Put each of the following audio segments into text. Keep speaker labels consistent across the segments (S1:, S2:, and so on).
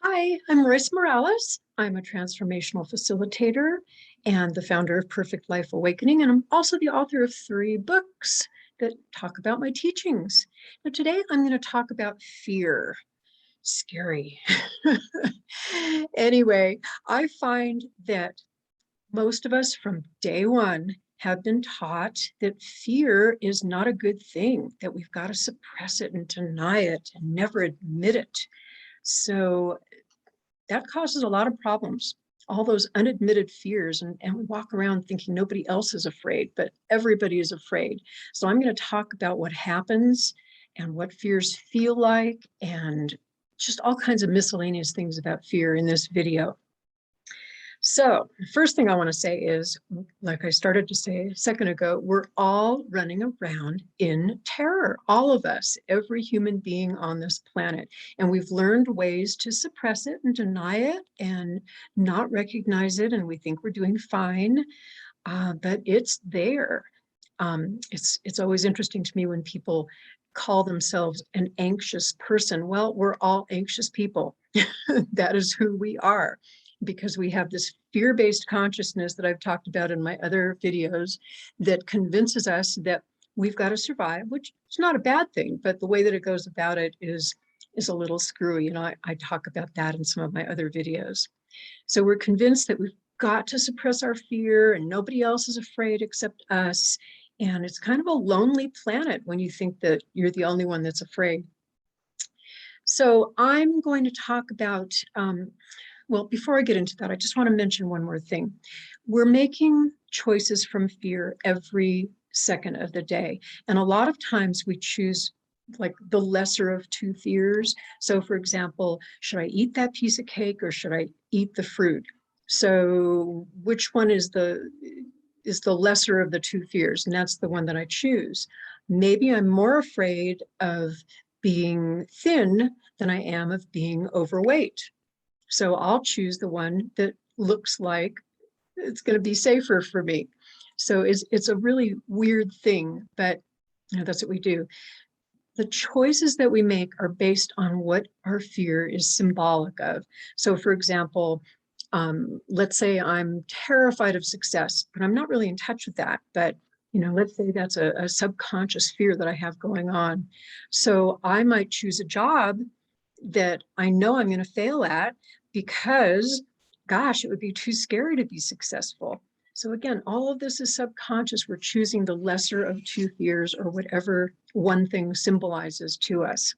S1: Hi, I'm Royce Morales. I'm a transformational facilitator and the founder of Perfect Life Awakening, and I'm also the author of 3 books that talk about my teachings. Now, today I'm going to talk about fear. Scary. Anyway, I find that most of us from day one have been taught that fear is not a good thing, that we've got to suppress it and deny it and never admit it. So that causes a lot of problems, all those unadmitted fears. And we walk around thinking nobody else is afraid, but everybody is afraid. So I'm going to talk about what happens and what fears feel like and just all kinds of miscellaneous things about fear in this video. So the first thing I want to say is, like I started to say a second ago, we're all running around in terror, all of us, every human being on this planet. And we've learned ways to suppress it and deny it and not recognize it. And we think we're doing fine, but it's there. It's always interesting to me when people call themselves an anxious person. Well, we're all anxious people. That is who we are, because we have this fear-based consciousness that I've talked about in my other videos that convinces us that we've got to survive, which is not a bad thing, but the way that it goes about it is a little screwy. And I talk about that in some of my other videos. So we're convinced that we've got to suppress our fear and nobody else is afraid except us. And it's kind of a lonely planet when you think that you're the only one that's afraid. So I'm going to talk about, well, before I get into that, I just want to mention one more thing. We're making choices from fear every second of the day. And a lot of times we choose like the lesser of 2 fears. So for example, should I eat that piece of cake or should I eat the fruit? So which one is the lesser of the 2 fears? And that's the one that I choose. Maybe I'm more afraid of being thin than I am of being overweight. So I'll choose the one that looks like it's going to be safer for me. So it's a really weird thing, but that's what we do. The choices that we make are based on what our fear is symbolic of. So for example, let's say I'm terrified of success, but I'm not really in touch with that. But let's say that's a subconscious fear that I have going on. So I might choose a job that I know I'm going to fail at because, gosh, it would be too scary to be successful. So again, all of this is subconscious. We're choosing the lesser of 2 fears or whatever one thing symbolizes to us.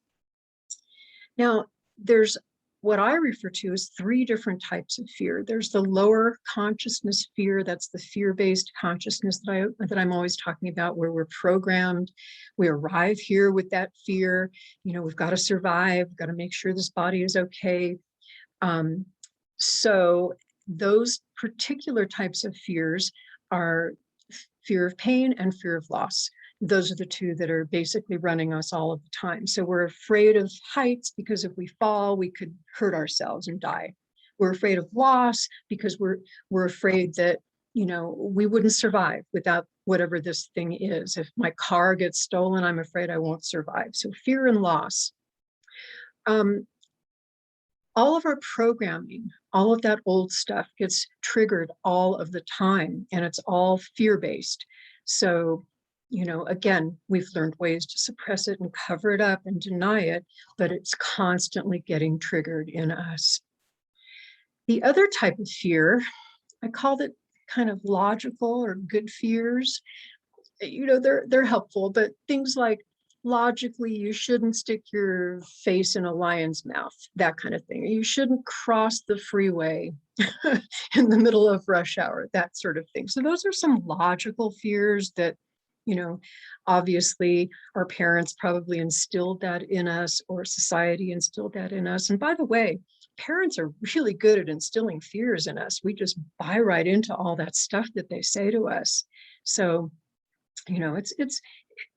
S1: Now, there's what I refer to as 3 different types of fear. There's the lower consciousness fear. That's the fear-based consciousness that I'm always talking about, where we're programmed. We arrive here with that fear. We've got to survive. We've got to make sure this body is okay. So those particular types of fears are fear of pain and fear of loss. Those are the 2 that are basically running us all of the time. So we're afraid of heights because if we fall, we could hurt ourselves and die. We're afraid of loss because we're afraid that, we wouldn't survive without whatever this thing is. If my car gets stolen, I'm afraid I won't survive. So fear and loss. All of our programming, all of that old stuff gets triggered all of the time, and it's all fear-based. So, again, we've learned ways to suppress it and cover it up and deny it, but it's constantly getting triggered in us. The other type of fear, I called it kind of logical or good fears. They're helpful, but things like logically, you shouldn't stick your face in a lion's mouth, that kind of thing. You shouldn't cross the freeway in the middle of rush hour, that sort of thing. So those are some logical fears that, obviously our parents probably instilled that in us, or society instilled that in us. And by the way, parents are really good at instilling fears in us. We just buy right into all that stuff that they say to us. So,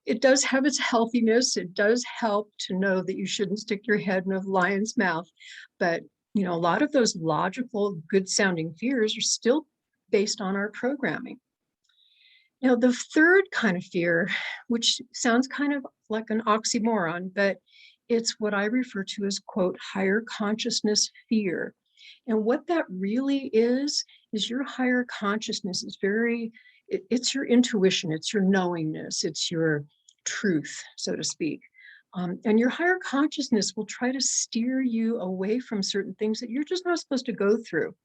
S1: it does have its healthiness. It does help to know that you shouldn't stick your head in a lion's mouth. But, a lot of those logical, good sounding fears are still based on our programming. Now, the third kind of fear, which sounds kind of like an oxymoron, but It's what I refer to as, quote, higher consciousness fear. And what that really is your higher consciousness is it's your intuition, it's your knowingness, it's your truth, so to speak. And your higher consciousness will try to steer you away from certain things that you're just not supposed to go through.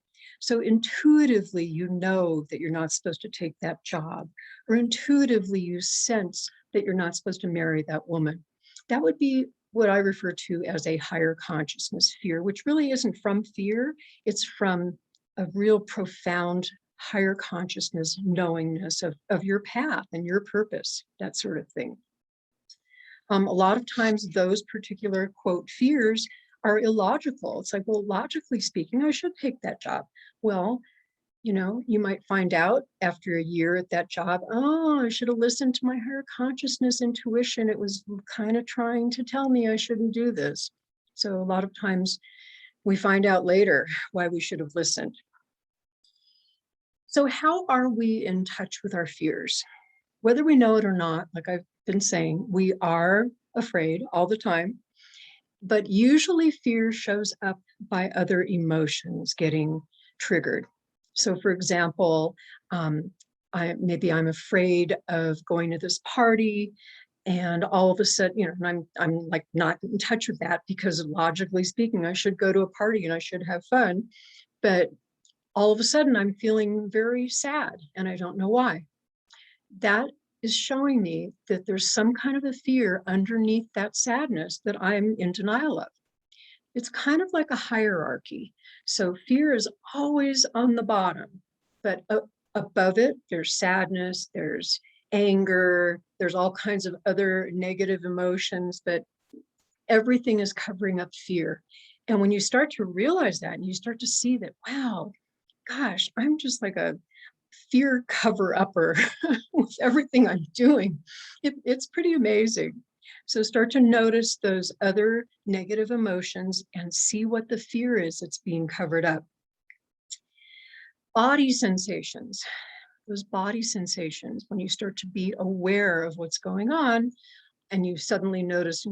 S1: So intuitively, you know that you're not supposed to take that job, or intuitively you sense that you're not supposed to marry that woman. That would be what I refer to as a higher consciousness fear, which really isn't from fear. It's from a real profound higher consciousness knowingness of your path and your purpose, that sort of thing. A lot of times those particular, quote, fears are illogical. It's like, well, logically speaking, I should take that job. Well, you might find out after a year at that job, oh, I should have listened to my higher consciousness intuition. It was kind of trying to tell me I shouldn't do this. So a lot of times we find out later why we should have listened. So how are we in touch with our fears? Whether we know it or not, like I've been saying, we are afraid all the time, but usually fear shows up by other emotions getting triggered. So for example, maybe I'm afraid of going to this party, and all of a sudden, I'm like not in touch with that, because logically speaking, I should go to a party and I should have fun. But all of a sudden I'm feeling very sad and I don't know why. That is showing me that there's some kind of a fear underneath that sadness that I'm in denial of. It's kind of like a hierarchy. So fear is always on the bottom, but above it, there's sadness, there's anger, there's all kinds of other negative emotions, but everything is covering up fear. And when you start to realize that and you start to see that, wow, gosh, I'm just like a fear cover-upper with everything I'm doing. It's pretty amazing. So start to notice those other negative emotions and see what the fear is that's being covered up. Body sensations, those body sensations, when you start to be aware of what's going on and you suddenly notice,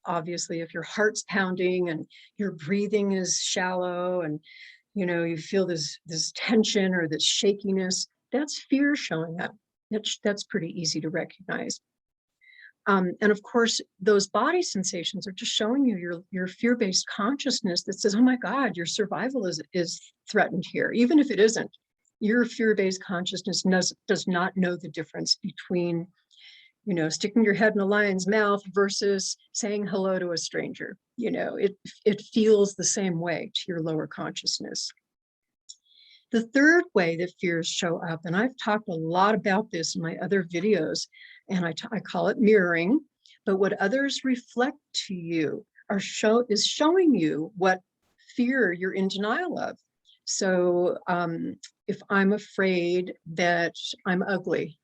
S1: obviously if your heart's pounding and your breathing is shallow and you feel this tension or this shakiness, that's fear showing up. That's pretty easy to recognize. And of course, those body sensations are just showing you your fear-based consciousness that says, oh my God, your survival is threatened here. Even if it isn't, your fear-based consciousness does not know the difference between, sticking your head in a lion's mouth versus saying hello to a stranger. It feels the same way to your lower consciousness. The third way that fears show up, and I've talked a lot about this in my other videos, and I call it mirroring, but what others reflect to you is showing you what fear you're in denial of. So if I'm afraid that I'm ugly,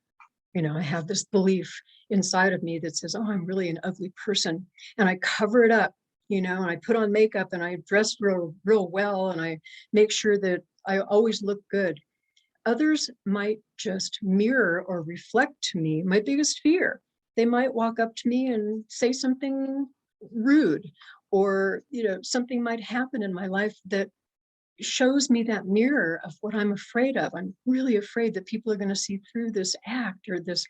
S1: I have this belief inside of me that says, oh, I'm really an ugly person, and I cover it up, and I put on makeup and I dress real well and I make sure that I always look good. Others might just mirror or reflect to me my biggest fear. They might walk up to me and say something rude, or something might happen in my life that shows me that mirror of what I'm afraid of. I'm really afraid that people are going to see through this act or this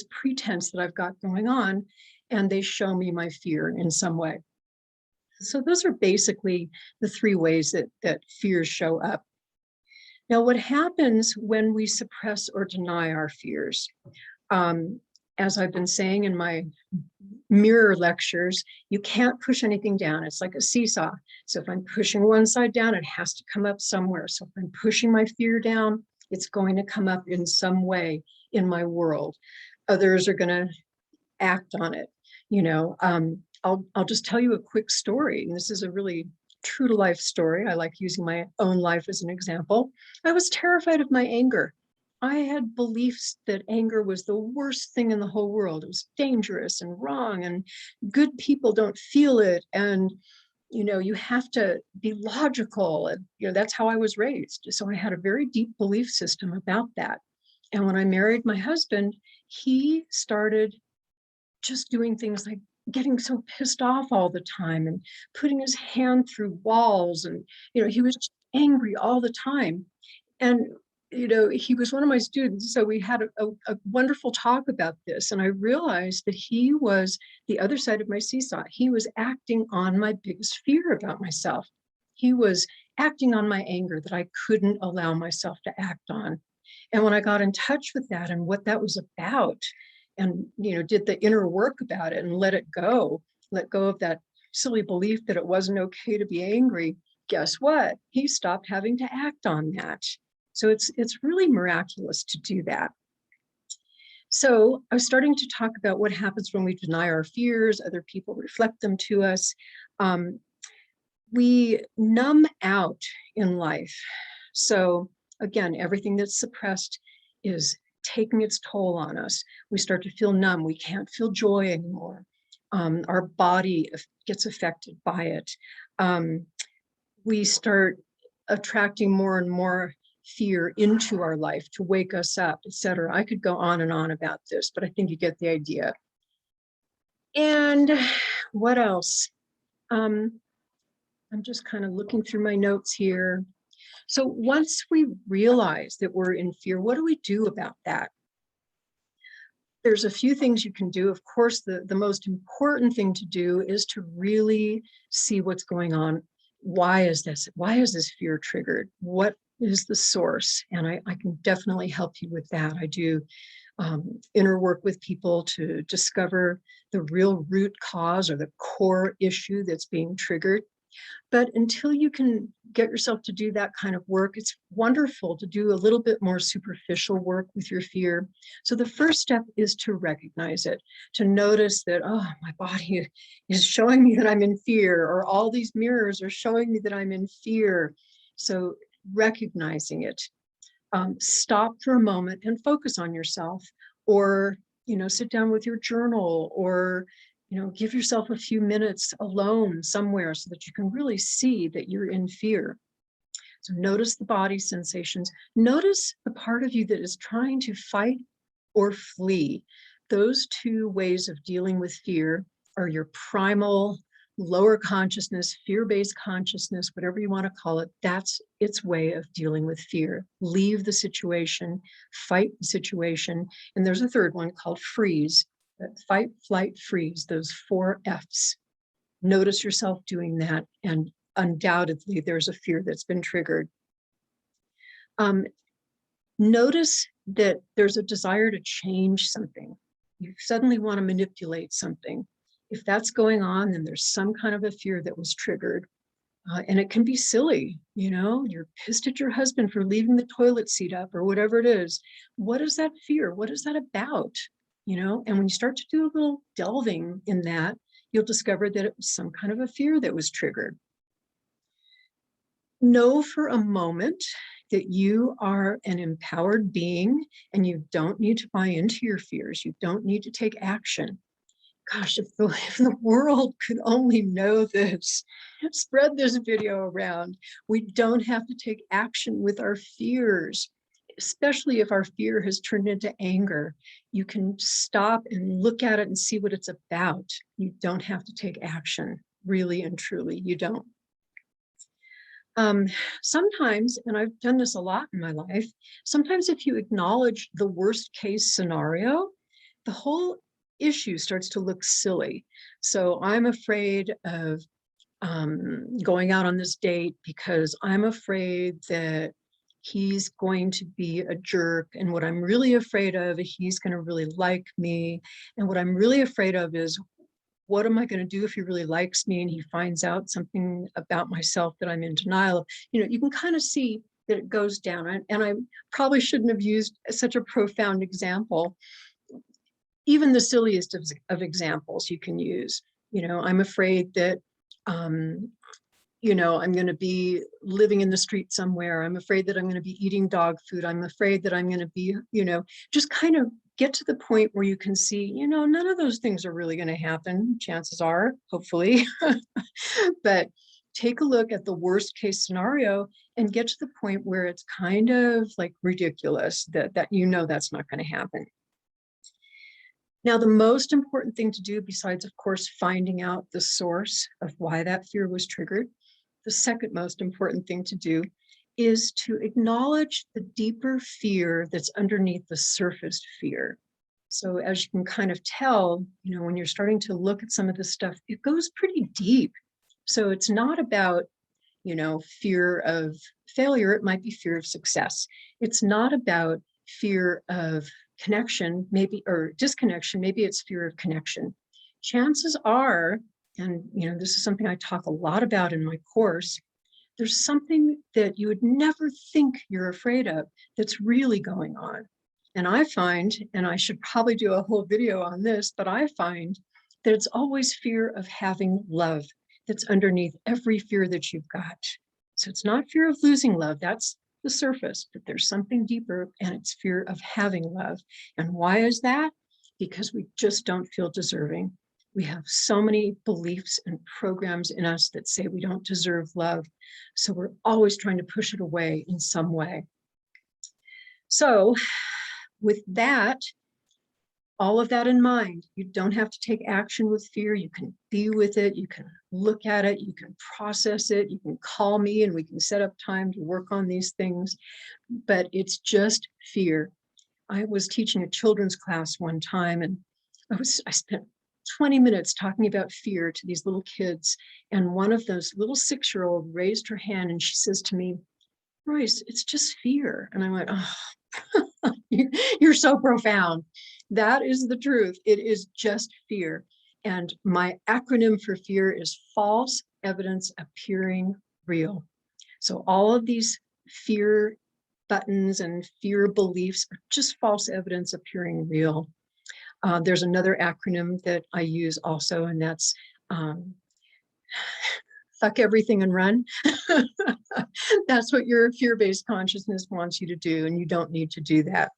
S1: pretense that I've got going on, and they show me my fear in some way. So those are basically the three ways that fears show up. Now, what happens when we suppress or deny our fears? As I've been saying in my mirror lectures, you can't push anything down. It's like a seesaw. So if I'm pushing one side down, it has to come up somewhere. So if I'm pushing my fear down, it's going to come up in some way in my world. Others are going to act on it. I'll just tell you a quick story. And this is a really true to life story. I like using my own life as an example. I was terrified of my anger. I had beliefs that anger was the worst thing in the whole world. It was dangerous and wrong, and good people don't feel it. And, you have to be logical. And, that's how I was raised. So I had a very deep belief system about that. And when I married my husband, he started just doing things like getting so pissed off all the time and putting his hand through walls. And, he was just angry all the time. And, he was one of my students. So we had a wonderful talk about this. And I realized that he was the other side of my seesaw. He was acting on my biggest fear about myself. He was acting on my anger that I couldn't allow myself to act on. And when I got in touch with that and what that was about, and did the inner work about it and let go of that silly belief that it wasn't okay to be angry, guess what? He stopped having to act on that. So it's really miraculous to do that. So I was starting to talk about what happens when we deny our fears. Other people reflect them to us. We numb out in life. So again, everything that's suppressed is taking its toll on us. We start to feel numb. We can't feel joy anymore. Our body gets affected by it. We start attracting more and more fear into our life to wake us up, etc. I could go on and on about this, but I think you get the idea. And what else? I'm just kind of looking through my notes here. So once we realize that we're in fear, what do we do about that? There's a few things you can do. Of course, the most important thing to do is to really see what's going on. Why is this fear triggered? What is the source? And I can definitely help you with that. I do inner work with people to discover the real root cause or the core issue that's being triggered. But until you can get yourself to do that kind of work, it's wonderful to do a little bit more superficial work with your fear. So the first step is to recognize it, to notice that, oh, my body is showing me that I'm in fear, or all these mirrors are showing me that I'm in fear. So recognizing it, stop for a moment and focus on yourself, or, sit down with your journal, or give yourself a few minutes alone somewhere so that you can really see that you're in fear. So notice the body sensations. Notice the part of you that is trying to fight or flee. Those two ways of dealing with fear are your primal lower consciousness, fear-based consciousness, whatever you want to call it. That's its way of dealing with fear. Leave the situation, fight the situation. And there's a third one called freeze. Fight, flight, freeze, those 4 Fs. Notice yourself doing that, and undoubtedly there's a fear that's been triggered. Notice that there's a desire to change something. You suddenly want to manipulate something. If that's going on, then there's some kind of a fear that was triggered. And it can be silly, you're pissed at your husband for leaving the toilet seat up or whatever it is. What is that fear? What is that about? And when you start to do a little delving in that, you'll discover that it was some kind of a fear that was triggered. Know for a moment that you are an empowered being and you don't need to buy into your fears. You don't need to take action. Gosh, if the world could only know this, spread this video around. We don't have to take action with our fears, especially if our fear has turned into anger. You can stop and look at it and see what it's about. You don't have to take action, really and truly, you don't. Sometimes, and I've done this a lot in my life, sometimes if you acknowledge the worst case scenario, the whole issue starts to look silly. So I'm afraid of going out on this date because I'm afraid that he's going to be a jerk. And what I'm really afraid of, he's going to really like me. And what I'm really afraid of is, what am I going to do if he really likes me and he finds out something about myself that I'm in denial of? You can kind of see that it goes down. And I probably shouldn't have used such a profound example. Even the silliest of examples you can use. I'm afraid that, I'm going to be living in the street somewhere. I'm afraid that I'm going to be eating dog food. I'm afraid that I'm going to be, just kind of get to the point where you can see, none of those things are really going to happen. Chances are, hopefully. But take a look at the worst case scenario and get to the point where it's kind of like ridiculous that that's not going to happen. Now, the most important thing to do, besides, of course, finding out the source of why that fear was triggered, the second most important thing to do is to acknowledge the deeper fear that's underneath the surface fear. So as you can kind of tell, when you're starting to look at some of this stuff, it goes pretty deep. So it's not about, fear of failure. It might be fear of success. It's not about fear of connection, maybe, or disconnection. Maybe it's fear of connection. Chances are, and this is something I talk a lot about in my course, there's something that you would never think you're afraid of that's really going on. And I find, and I should probably do a whole video on this, but I find that it's always fear of having love that's underneath every fear that you've got. So it's not fear of losing love, that's the surface, but there's something deeper, and it's fear of having love. And why is that? Because we just don't feel deserving. We have so many beliefs and programs in us that say we don't deserve love. So we're always trying to push it away in some way. So with that, all of that in mind, you don't have to take action with fear. You can be with it. You can look at it. You can process it. You can call me and we can set up time to work on these things. But it's just fear. I was teaching a children's class one time, and I spent 20 minutes talking about fear to these little kids. And one of those little 6-year-olds raised her hand and she says to me, "Royce, it's just fear." And I went, "Oh, you're so profound." That is the truth. It is just fear. And my acronym for fear is false evidence appearing real. So all of these fear buttons and fear beliefs are just false evidence appearing real. There's another acronym that I use also, and that's fuck everything and run. That's what your fear-based consciousness wants you to do, and you don't need to do that.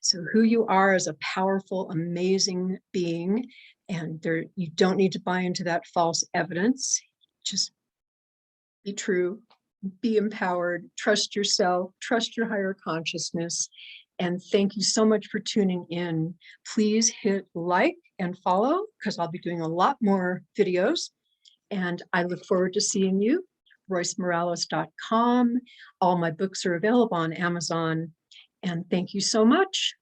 S1: So who you are is a powerful, amazing being, and you don't need to buy into that false evidence. Just be true, be empowered, trust yourself, trust your higher consciousness. And thank you so much for tuning in. Please hit like and follow, because I'll be doing a lot more videos. And I look forward to seeing you. RoyceMorales.com. All my books are available on Amazon. And thank you so much.